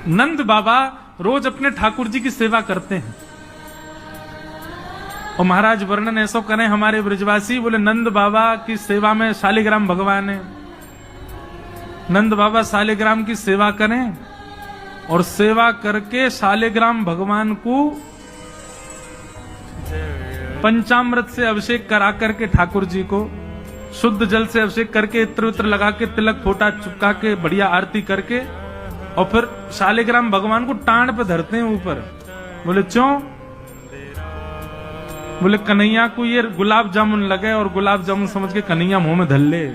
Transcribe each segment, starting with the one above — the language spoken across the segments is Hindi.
नंद बाबा रोज अपने ठाकुर जी की सेवा करते हैं। और महाराज वर्णन ऐसा करें हमारे ब्रजवासी, बोले नंद बाबा की सेवा में शालिग्राम भगवान है। नंद बाबा शालिग्राम की सेवा करें और सेवा करके शालिग्राम भगवान को पंचामृत से अभिषेक करा करके ठाकुर जी को शुद्ध जल से अभिषेक करके इत्र उत्र लगा के तिलक फोटा चुपका के बढ़िया आरती करके और फिर शालिग्राम भगवान को टांड पे धरते हैं ऊपर। बोले क्यों? बोले कन्हैया को ये गुलाब जामुन लगे और गुलाब जामुन समझ के कन्हैया मुंह में धल ले।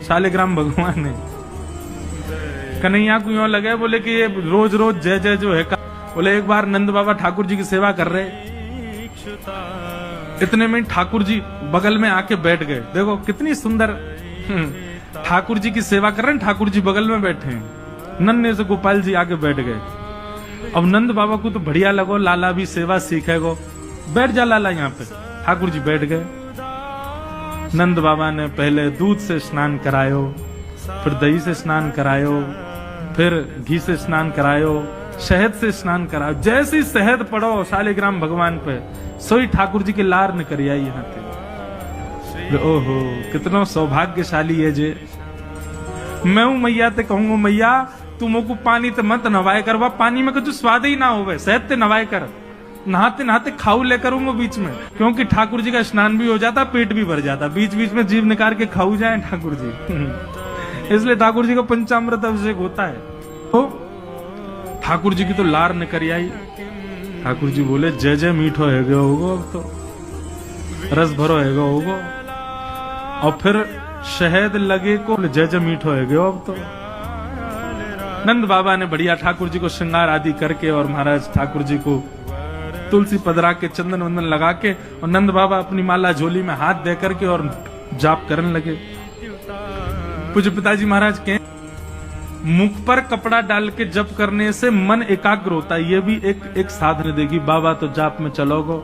शालिग्राम भगवान ने कन्हैया को यूं लगे बोले कि ये रोज रोज जय जय जो है। बोले एक बार नंद बाबा ठाकुर जी की सेवा कर रहे, इतने में ठाकुर जी बगल में आके बैठ गए। देखो कितनी सुंदर ठाकुर जी की सेवा कर रहे हैं, ठाकुर जी बगल में बैठे हैं। नन्हे से गोपाल जी आके बैठ गए। अब नंद बाबा को तो बढ़िया लगो, लाला भी सेवा सीखेगो, बैठ जा लाला यहाँ पे। ठाकुर जी बैठ गए। नंद बाबा ने पहले दूध से स्नान करायो, फिर दही से स्नान करायो, फिर घी से स्नान करायो, शहद से स्नान करायो। जैसी शहद पड़ो शालिग्राम भगवान पे, सोई ठाकुर जी के लार न करिया यहाँ पे। ओहो कितना सौभाग्यशाली है जे। मैं हूं मैया ते कहूंगा मैया तू मोको पानी ते मत नवाए कर, वह पानी में कुछ स्वाद ही ना होवे, शहद ते नवाए कर। नहाते नहाते खाऊ ले करूंगा बीच में, क्योंकि ठाकुर जी का स्नान भी हो जाता, पेट भी भर जाता, बीच बीच में जीव निकाल के खाऊ जाए ठाकुर जी। इसलिए ठाकुर जी का पंचामृत अभिषेक होता है। तो ठाकुर जी की तो लार न करी आई। ठाकुर जी बोले जय जय मीठो है गयो होगो, अब तो रस भरो है गयो होगो। और फिर शहद लगे को जय जय मीठो है गयो अब तो। नंद बाबा ने बढ़िया ठाकुर जी को श्रृंगार आदि करके और महाराज ठाकुर जी को तुलसी पदरा के चंदन वंदन लगा के और नंद बाबा अपनी माला झोली में हाथ दे करके और जाप करने लगे। पूज्य पिताजी महाराज के मुख पर कपड़ा डाल के जप करने से मन एकाग्र होता है। ये भी एक साधन देगी। बाबा तो जाप में चलोगो।